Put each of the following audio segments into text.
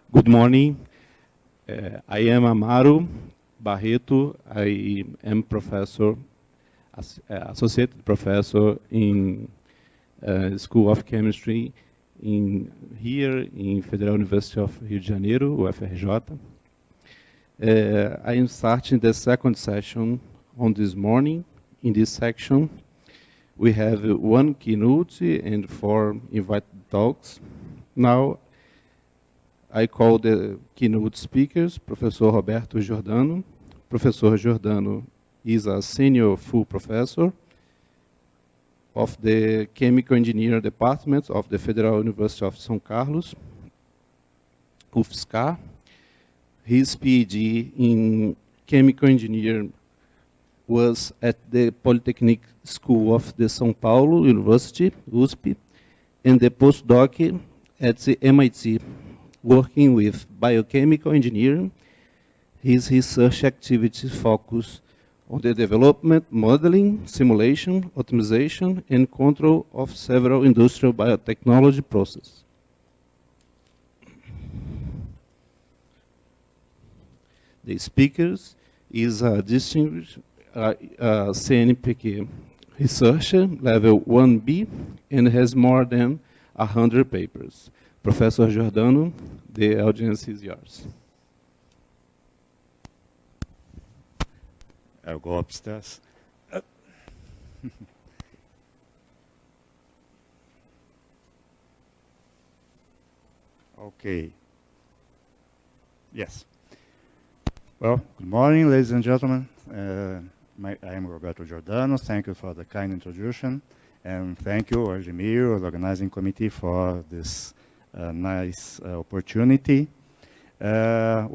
Good morning. I am Amaro Barreto. I am associate professor in School of Chemistry here in Federal University of Rio de Janeiro, UFRJ. I am starting the second session on this morning. In this section, we have one keynote and 4 invited talks. Now, I call the keynote speakers, Professor Roberto Giordano. Professor Giordano is a senior full professor of the Chemical Engineering Department of the Federal University of São Carlos, UFSCar. His PhD in Chemical Engineering was at the Polytechnic School of the São Paulo University, USP, and the postdoc at the MIT, working with biochemical engineering. His research activities focus on the development, modeling, simulation, optimization, and control of several industrial biotechnology processes. The speakers is a distinguished CNPq researcher, level 1B, and has more than 100 papers. Professor Giordano, the audience is yours. I'll go upstairs. Okay. Yes. Well, good morning, ladies and gentlemen. I am Roberto Giordano. Thank you for the kind introduction. And thank you, Argemir, the organizing committee, for this nice opportunity. As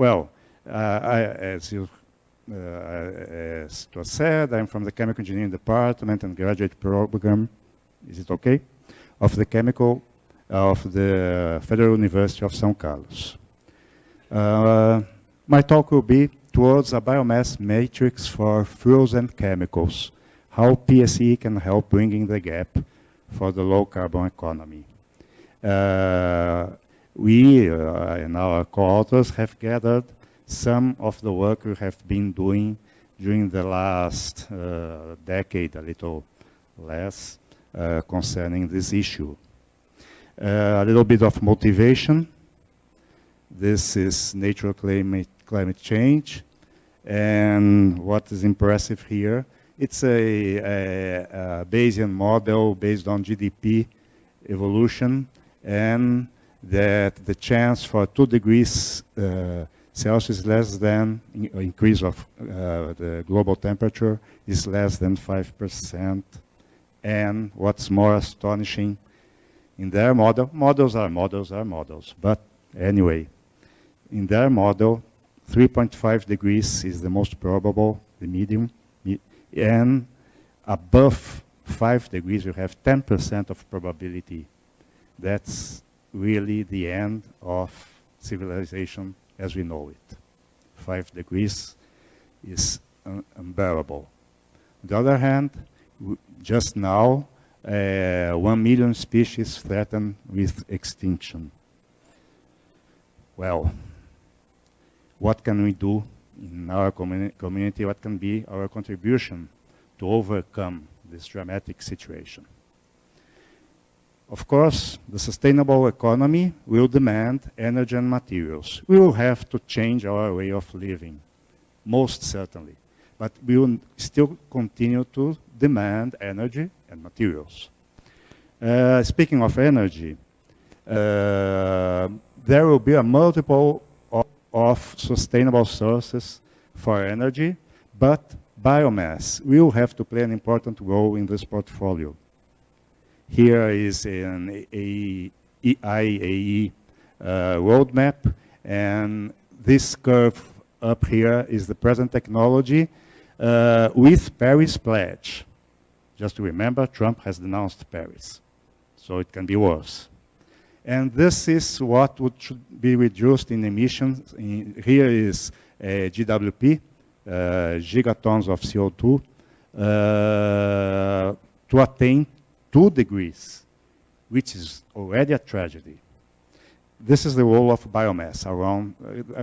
it was said, I'm from the Chemical Engineering Department and Graduate Program, is it okay? Of the Federal University of São Carlos. My talk will be towards a biomass matrix for fuels and chemicals, how PSE can help bringing the gap for the low carbon economy. We and our co-authors have gathered some of the work we have been doing during the last decade, a little less, concerning this issue. A little bit of motivation. This is natural climate change, and what is impressive here, it's a Bayesian model based on GDP evolution, and that the chance for 2 degrees Celsius less than increase of the global temperature is less than 5%. And what's more astonishing, in their model, models are models, but anyway, in their model, 3.5 degrees is the most probable, the medium, and above 5 degrees, you have 10% of probability. That's really the end of civilization as we know it. 5 degrees is unbearable. On the other hand, just now, 1 million species threatened with extinction. Well, what can we do in our community? What can be our contribution to overcome this dramatic situation? Of course, the sustainable economy will demand energy and materials. We will have to change our way of living, most certainly. But we will still continue to demand energy and materials. Speaking of energy, there will be a multiple of sustainable sources for energy, but biomass will have to play an important role in this portfolio. Here is an IAE roadmap, and this curve up here is the present technology with Paris Pledge. Just to remember, Trump has denounced Paris, so it can be worse. And this is what should be reduced in emissions. Here is GWP, gigatons of CO2, to attain 2 degrees, which is already a tragedy. this is the role of biomass around.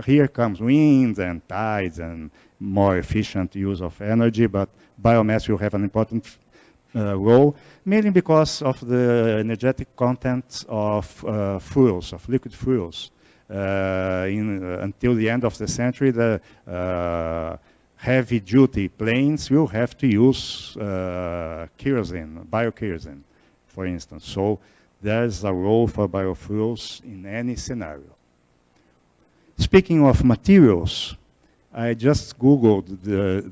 Here comes winds and tides and more efficient use of energy, but biomass will have an important role, mainly because of the energetic content of fuels, of liquid fuels. Until the end of the century, the heavy-duty planes will have to use kerosene, biokerosene, for instance. So there's a role for biofuels in any scenario. Speaking of materials, I just Googled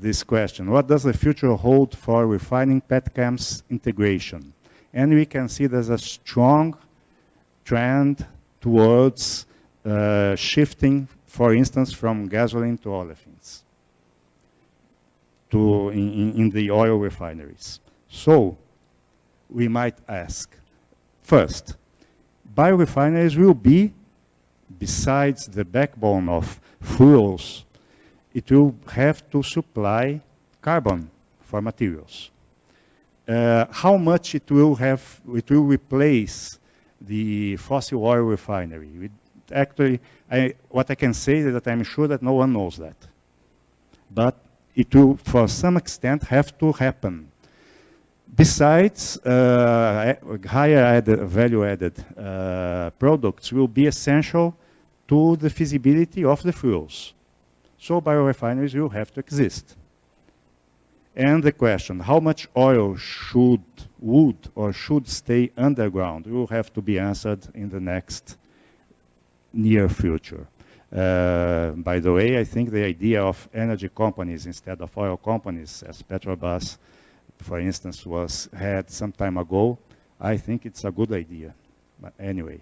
this question. What does the future hold for refining petchems integration? And we can see there's a strong trend towards shifting, for instance, from gasoline to olefins in the oil refineries. So we might ask, first, biorefineries will be, besides the backbone of fuels, it will have to supply carbon for materials. How much it will replace the fossil oil refinery? Actually, what I can say is that I'm sure that no one knows that. But it will, for some extent, have to happen. Besides, higher value-added products will be essential to the feasibility of the fuels. So biorefineries will have to exist. And the question, how much oil would or should stay underground will have to be answered in the next near future. By the way, I think the idea of energy companies instead of oil companies, as Petrobras, for instance, had some time ago, I think it's a good idea. But anyway,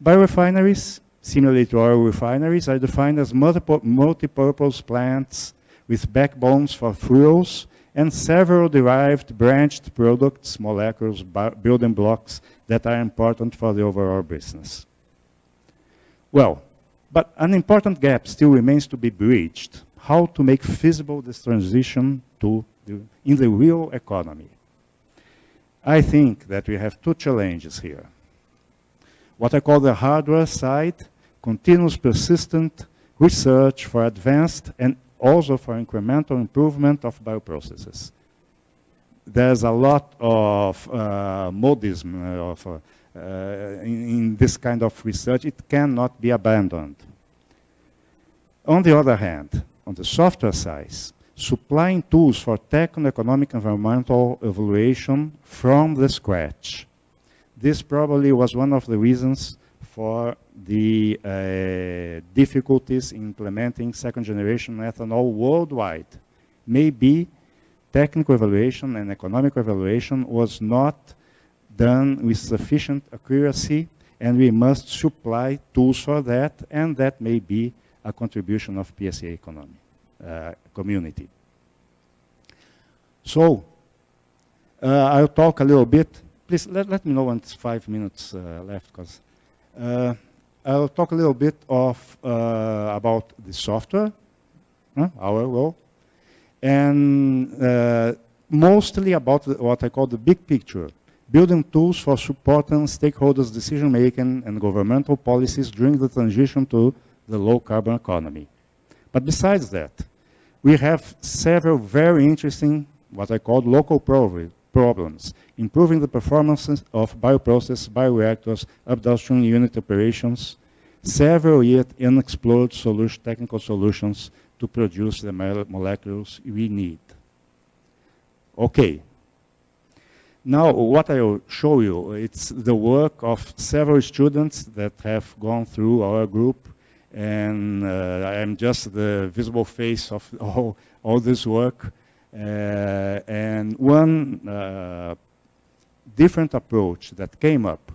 biorefineries, similarly to oil refineries, are defined as multi-purpose plants with backbones for fuels and several derived branched products, molecules, building blocks that are important for the overall business. Well, but an important gap still remains to be bridged: how to make feasible this transition in the real economy. I think that we have two challenges here. What I call the hardware side, continuous persistent research for advanced and also for incremental improvement of bioprocesses. There's a lot of modism in this kind of research. It cannot be abandoned. On the other hand, on the software side, supplying tools for techno-economic environmental evaluation from the scratch. This probably was one of the reasons for the difficulties in implementing second-generation ethanol worldwide. Maybe technical evaluation and economic evaluation was not done with sufficient accuracy, and we must supply tools for that, and that may be a contribution of PSE community. So, I'll talk a little bit. Please let me know when it's 5 minutes left, because I'll talk a little bit about the software, our role, and mostly about what I call the big picture, building tools for supporting stakeholders' decision-making and governmental policies during the transition to the low-carbon economy. But besides that, we have several very interesting, what I call local problems, improving the performances of bioprocess, bioreactors, upstream unit operations, several yet unexplored technical solutions to produce the molecules we need. Okay. Now, what I will show you, it's the work of several students that have gone through our group, and I'm just the visible face of all this work. And one different approach that came up,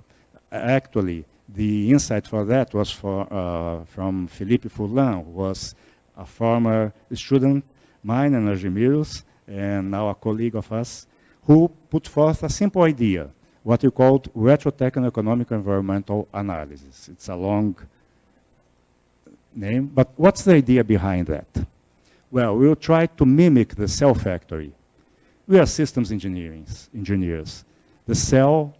actually, the insight for that was from Philippe Furlan, who was a former student, mine and Argemiro's, and now a colleague of us, who put forth a simple idea, what we called retro-techno-economic environmental analysis. It's a long name, but what's the idea behind that? Well, we'll try to mimic the cell factory. We are systems engineers. The cell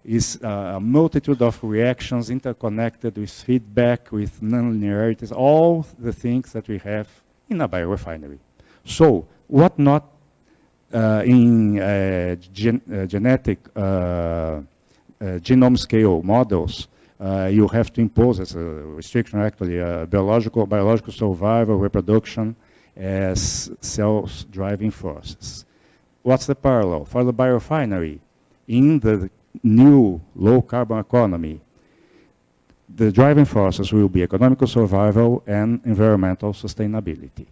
is a multitude of reactions interconnected with feedback, with nonlinearities, all the things that we have in a biorefinery. So, what not in genetic genome scale models, you have to impose as a restriction actually biological survival, reproduction as cells driving forces. What's the parallel? For the biorefinery, in the new low carbon economy, the driving forces will be economical survival and environmental sustainability.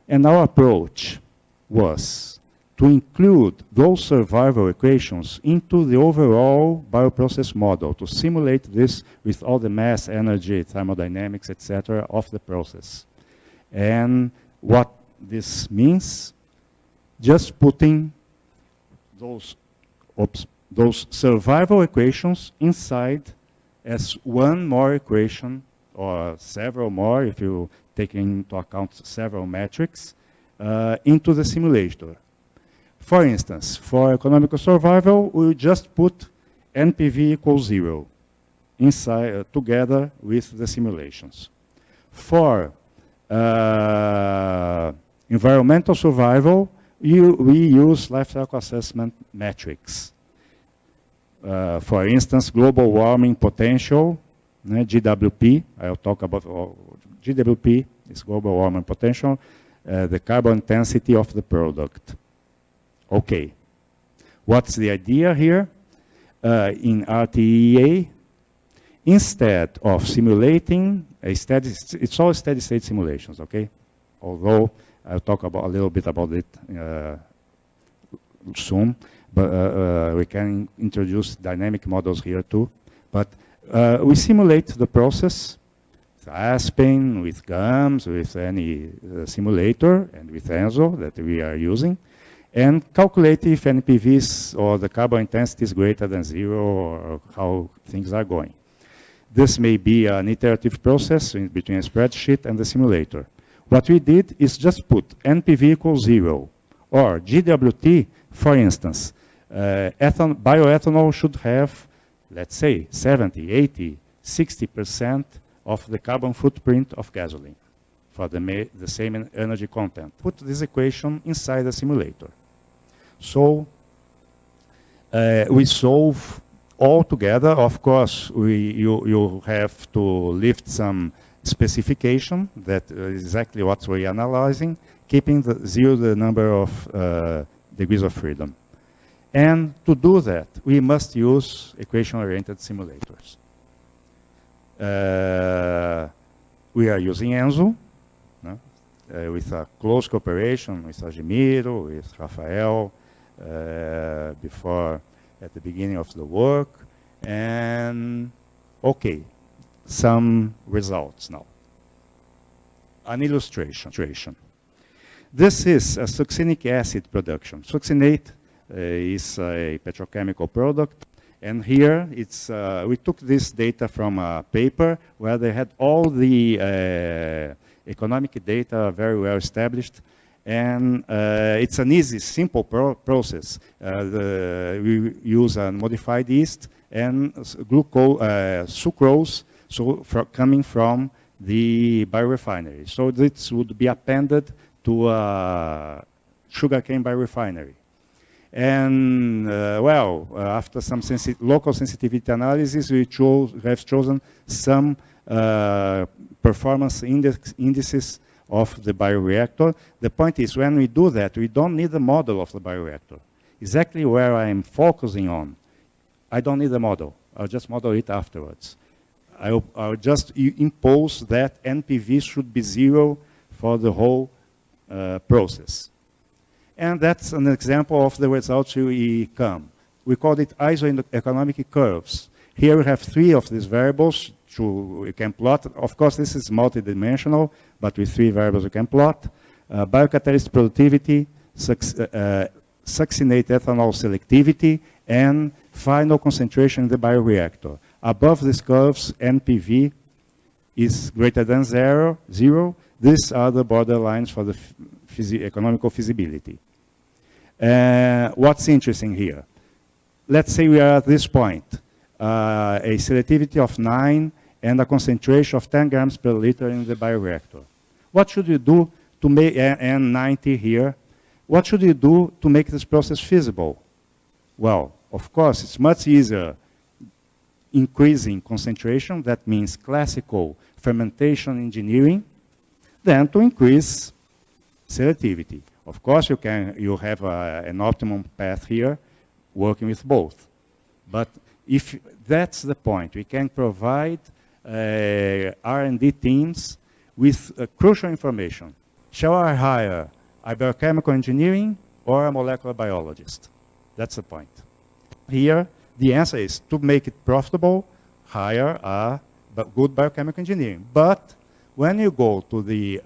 And our approach was to include those survival equations into the overall bioprocess model, to simulate this with all the mass, energy, thermodynamics, etc. of the process. And what this means, just putting those survival equations inside as one more equation, or several more if you take into account several metrics, into the simulator. For instance, for economical survival, we just put NPV equals 0 inside, together with the simulations. For environmental survival, we use life cycle assessment metrics. For instance, global warming potential, GWP, I'll talk about GWP, is global warming potential, the carbon intensity of the product. Okay, what's the idea here? In RTEA, instead of simulating a steady, it's all steady state simulations, okay? Although I'll talk about a little bit about it soon, but we can introduce dynamic models here too. But we simulate the process, with Aspen, with GAMS, with any simulator, and with ENSO that we are using, and calculate if NPVs or the carbon intensity is greater than 0 or how things are going. This may be an iterative process in between a spreadsheet and the simulator. What we did is just put NPV equals 0, or GWT, for instance, bioethanol should have, let's say, 70, 80, 60% of the carbon footprint of gasoline for the same energy content. Put this equation inside the simulator. So we solve all together. Of course, you have to lift some specification that is exactly what we're analyzing, keeping the number of degrees of freedom. And to do that, we must use equation-oriented simulators. We are using ENSO, with a close cooperation with Ajimiro, with Rafael, before, at the beginning of the work. And, okay, some results now. An illustration. This is a succinic acid production. Succinate is a petrochemical product. And here, it's, we took this data from a paper where they had all the economic data very well established. And it's an easy, simple process. We use a modified yeast and sucrose, coming from the biorefinery. So this would be appended to a sugarcane biorefinery. And after some local sensitivity analysis, we have chosen some performance indices of the bioreactor. The point is, when we do that, we don't need the model of the bioreactor. Exactly where I'm focusing on, I don't need the model. I'll just model it afterwards. I'll just impose that NPV should be 0 for the whole process. And that's an example of the results we come. We called it isoeconomic curves. Here we have 3 of these variables we can plot. Of course, this is multidimensional, but with 3 variables we can plot. Biocatalyst productivity, succinate ethanol selectivity, and final concentration in the bioreactor. Above these curves, NPV is greater than 0. These are the borderlines for the economical feasibility. What's interesting here? let's say we are at this point, a selectivity of 9 and a concentration of 10 grams per liter in the bioreactor. What should you do to make, and 90 here, what should you do to make this process feasible? Well, of course, it's much easier increasing concentration, that means classical fermentation engineering, than to increase selectivity. Of course, you have an optimum path here, working with both. But if that's the point, we can provide R&D teams with crucial information. Shall I hire a biochemical engineering or a molecular biologist? That's the point. Here, the answer is to make it profitable, hire a good biochemical engineering. But when you go to the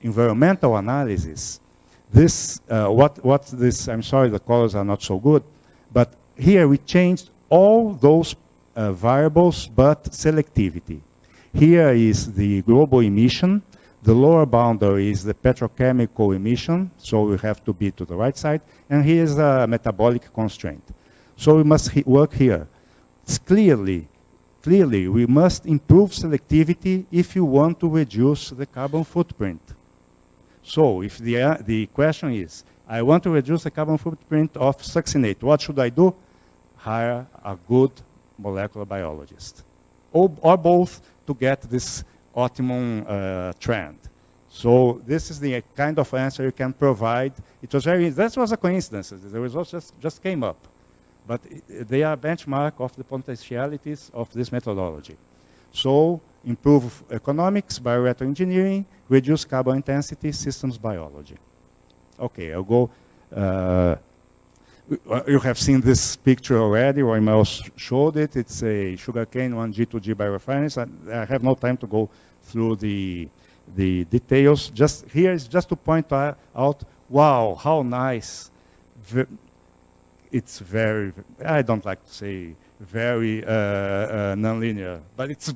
environmental analysis, this, I'm sorry the colors are not so good, but here we changed all those variables but selectivity. Here is the global emission. The lower boundary is the petrochemical emission, so we have to be to the right side. And here is a metabolic constraint. So we must work here. It's clearly, we must improve selectivity if you want to reduce the carbon footprint. So if the question is, I want to reduce the carbon footprint of succinate, what should I do? Hire a good molecular biologist, or both, to get this optimum trend. So this is the kind of answer you can provide. It was that was a coincidence. The results just came up. But they are a benchmark of the potentialities of this methodology. So improve economics, bioreactor engineering, reduce carbon intensity, systems biology. Okay, I'll go. You have seen this picture already, or Emil showed it. It's a sugarcane 1G2G biorefineries. I have no time to go through the details. Just here is just to point out, wow, how nice. It's very, I don't like to say very nonlinear, but it's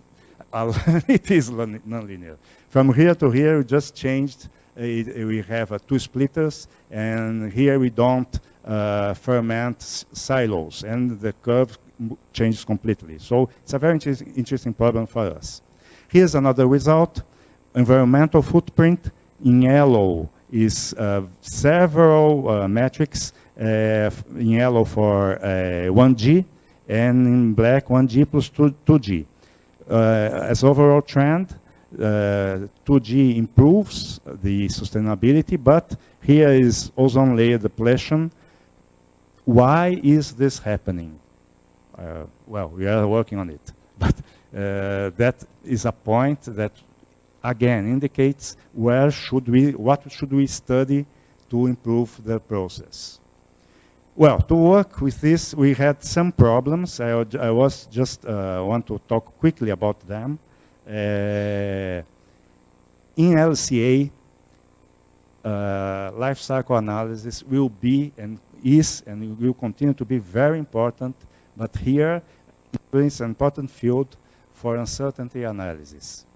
it is nonlinear. From here to here, we just changed. We have 2 splitters, and here we don't ferment silos, and the curve changes completely. So it's a very interesting problem for us. Here's another result. Environmental footprint in yellow is several metrics. In yellow for 1G, and in black 1G plus 2G. As overall trend, 2G improves the sustainability, but here is ozone layer depletion. Why is this happening? Well, we are working on it, but that is a point that again indicates what should we study to improve the process. Well, to work with this, we had some problems. I was just want to talk quickly about them. In LCA, life cycle analysis will be and is and will continue to be very important, but here it's an important field for uncertainty analysis.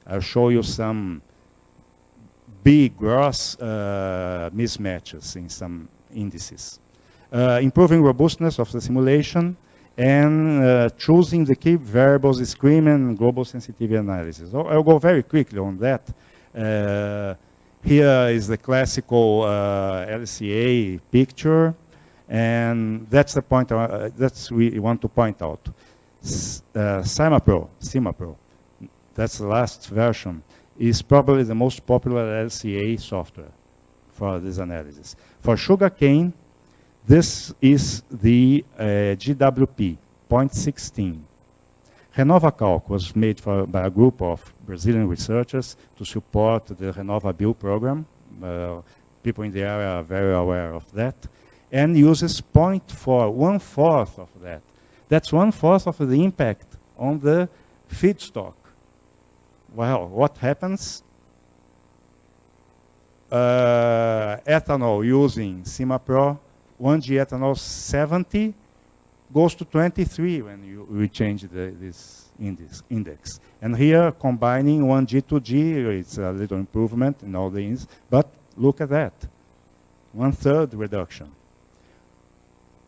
I'll show you some big gross mismatches in some indices. Improving robustness of the simulation, and choosing the key variables, screen and global sensitivity analysis. I'll go very quickly on that. Here is the classical LCA picture, and that's the point we want to point out. CIMAPRO, that's the last version, is probably the most popular LCA software for this analysis. For sugarcane, this is the GWP, 0.16. RenovaCalc was made by a group of Brazilian researchers to support the RenovaBio program. People in the area are very aware of that. And uses 0.4, 1/4 of that. That's 1/4 of the impact on the feedstock. Well, what happens? Ethanol using CIMAPRO, 1G ethanol 70 goes to 23 when we change this index. And here, combining 1G to G, it's a little improvement in all the ins, but look at that, 1/3 reduction.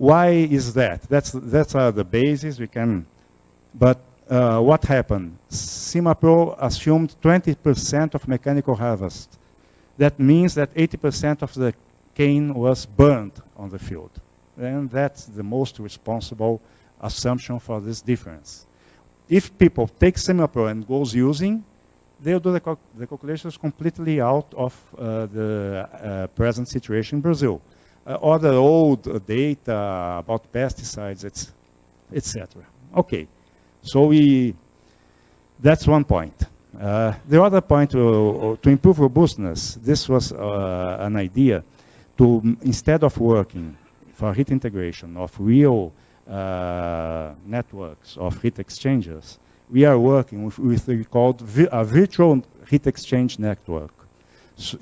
Why is that? That's the basis we can, but what happened? CIMAPRO assumed 20% of mechanical harvest. That means that 80% of the cane was burned on the field. And that's the most responsible assumption for this difference. If people take CIMAPRO and goes using, they'll do the calculations completely out of the present situation in Brazil. Other old data about pesticides, etc. Okay, so that's one point. The other point, to improve robustness, this was an idea to, instead of working for heat integration of real networks of heat exchangers, we are working with what called a virtual heat exchange network. So,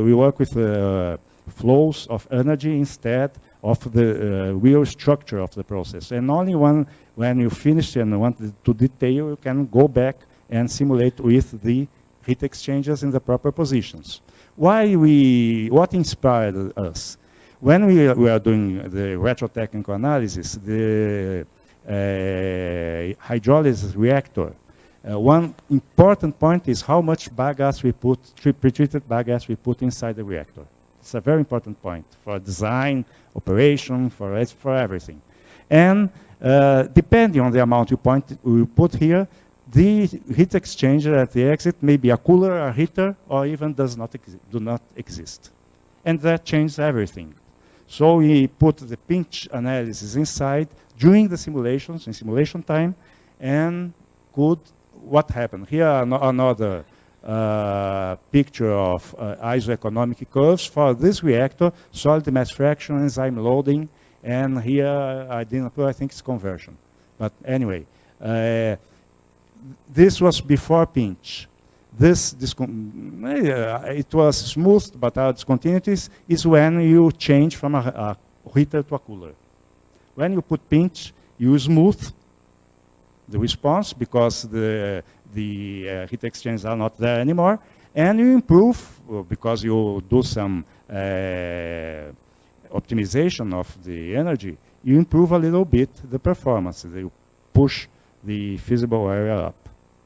we work with flows of energy instead of the real structure of the process. And only when you finish and want to detail, you can go back and simulate with the heat exchangers in the proper positions. What inspired us? When we are doing the retrotechnical analysis, the hydrolysis reactor, one important point is how much bagasse we put, pretreated bagasse we put inside the reactor. It's a very important point for design, operation, for everything. And depending on the amount you put here, the heat exchanger at the exit may be a cooler, a heater, or even do not exist. And that changes everything. So we put the pinch analysis inside during the simulations, in simulation time, and what happened? Here another picture of isoeconomic curves for this reactor, solid mass fraction, enzyme loading, and here I think it's conversion. But anyway, this was before pinch. It was smooth, but our discontinuities is when you change from a heater to a cooler. When you put pinch, you smooth the response because the heat exchangers are not there anymore, and you improve because you do some optimization of the energy. You improve a little bit the performance. You push the feasible area up.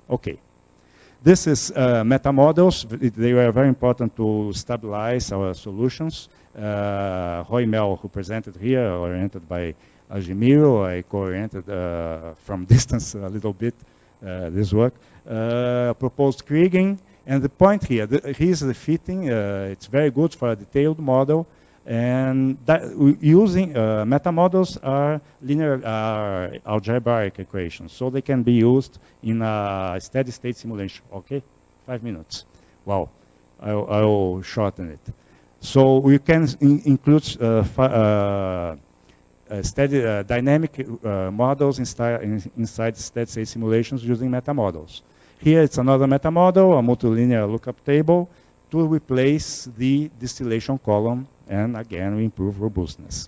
Okay. This is meta models. They were very important to stabilize our solutions. Roy Mel, who presented here, oriented by Algemiro, I co-oriented from distance a little bit this work, proposed Krieging. And the point here, here's the fitting. It's very good for a detailed model. And using meta models are linear algebraic equations, so they can be used in a steady state simulation. Okay, 5 minutes. Wow, I will shorten it. So we can include dynamic models inside steady state simulations using meta models. Here it's another meta model, a multilinear lookup table to replace the distillation column. And again, we improve robustness.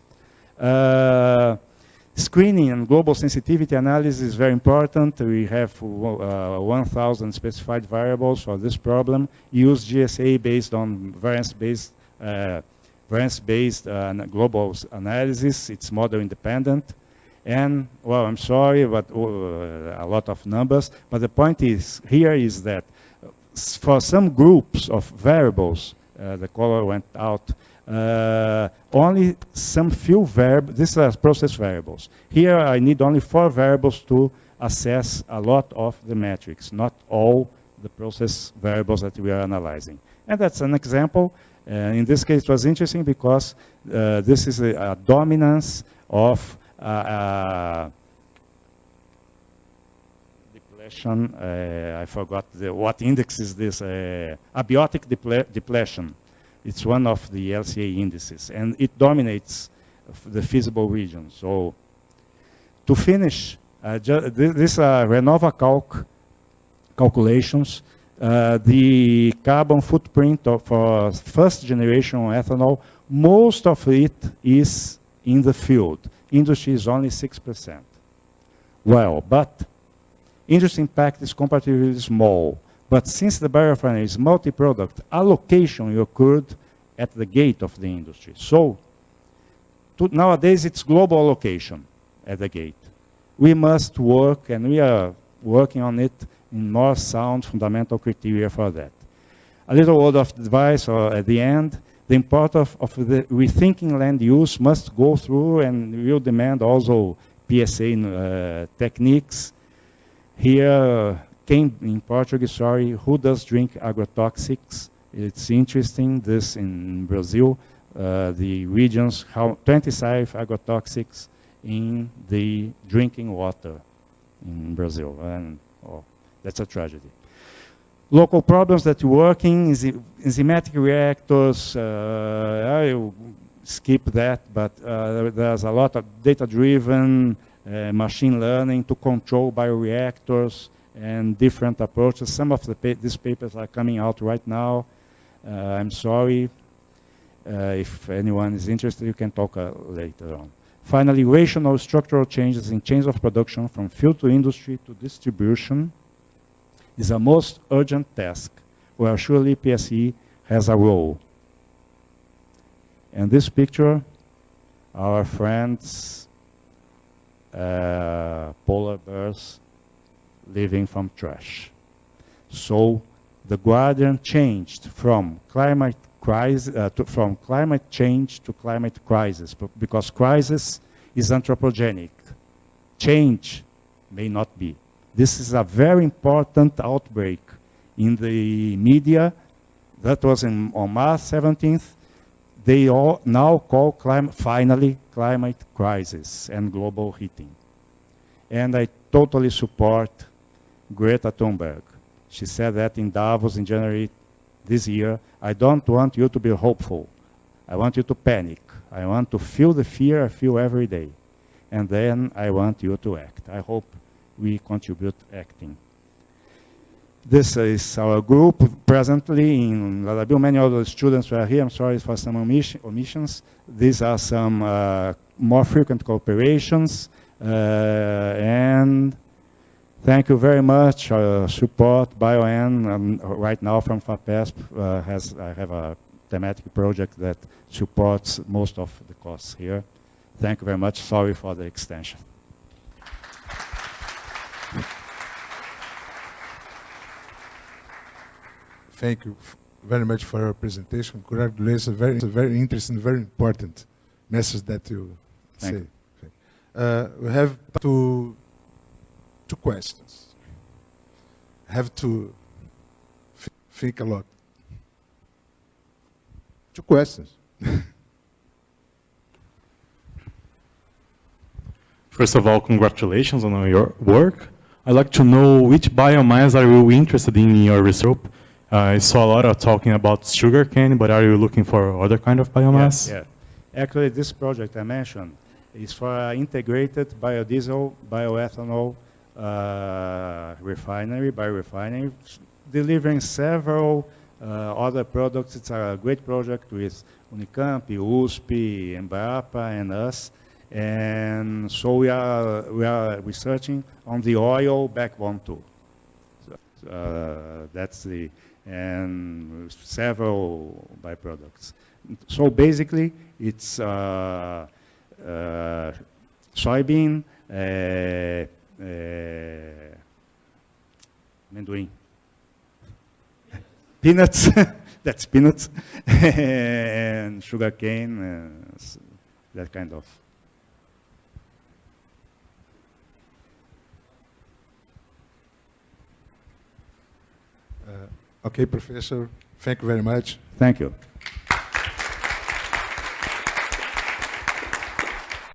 Screening and global sensitivity analysis is very important. We have 1,000 specified variables for this problem. Use GSA based on variance-based global analysis. It's model independent. And, well, I'm sorry, but a lot of numbers. But the point here is that for some groups of variables, the color went out, only some few variables, these are process variables. Here I need only 4 variables to assess a lot of the metrics, not all the process variables that we are analyzing. And that's an example. In this case, it was interesting because this is a dominance of depletion. I forgot what index is this, abiotic depletion. It's one of the LCA indices, and it dominates the feasible region. So to finish, these are Renova calculations. The carbon footprint for first generation ethanol, most of it is in the field. Industry is only 6%. Well, but industry impact is comparatively small. But since the biorefinery is multi-product, allocation occurred at the gate of the industry. So nowadays it's global allocation at the gate. We must work, and we are working on it in more sound fundamental criteria for that. A little word of advice at the end. The importance of the rethinking land use must go through and will demand also PSA techniques. Here, came in Portuguese, sorry, who does drink agrotoxics? It's interesting, this in Brazil, the regions, how 25 agrotoxics in the drinking water in Brazil, and that's a tragedy. Local problems that working, enzymatic reactors, I will skip that, but there's a lot of data-driven machine learning to control bioreactors and different approaches. Some of these papers are coming out right now. I'm sorry. If anyone is interested, you can talk later on. Finally, rational structural changes in chains of production from field to industry to distribution is a most urgent task where surely PSE has a role. And this picture, our friends, polar bears living from trash. So the Guardian changed from climate crisis, from climate change to climate crisis, because crisis is anthropogenic. Change may not be. This is a very important outbreak in the media. That was on March 17th. They all now call finally climate crisis and global heating. And I totally support Greta Thunberg. She said that in Davos in January this year. I don't want you to be hopeful. I want you to panic. I want to feel the fear I feel every day. And then I want you to act. I hope we contribute acting. This is our group presently in Ladabille. Many other students were here. I'm sorry for some omissions. These are some more frequent cooperations. And thank you very much. Support BioN right now from FAPESP I have a thematic project that supports most of the costs here. Thank you very much. Sorry for the extension. Thank you very much for your presentation. Congratulations. It's a very interesting, very important message that you say. We have two questions. I have to think a lot. Two questions. First of all, congratulations on your work. I'd like to know which biomass are you interested in your research? I saw a lot of talking about sugarcane, but are you looking for other kind of biomass? Yeah. Actually, this project I mentioned is for integrated biodiesel, bioethanol biorefinery, delivering several other products. It's a great project with Unicamp, USP, Embrapa, and us. And so we are researching on the oil backbone too. So, that's the, and several byproducts. So basically, it's soybean, amendoim, peanuts, that's peanuts, and sugarcane, that kind of. Okay, Professor, thank you very much. Thank you.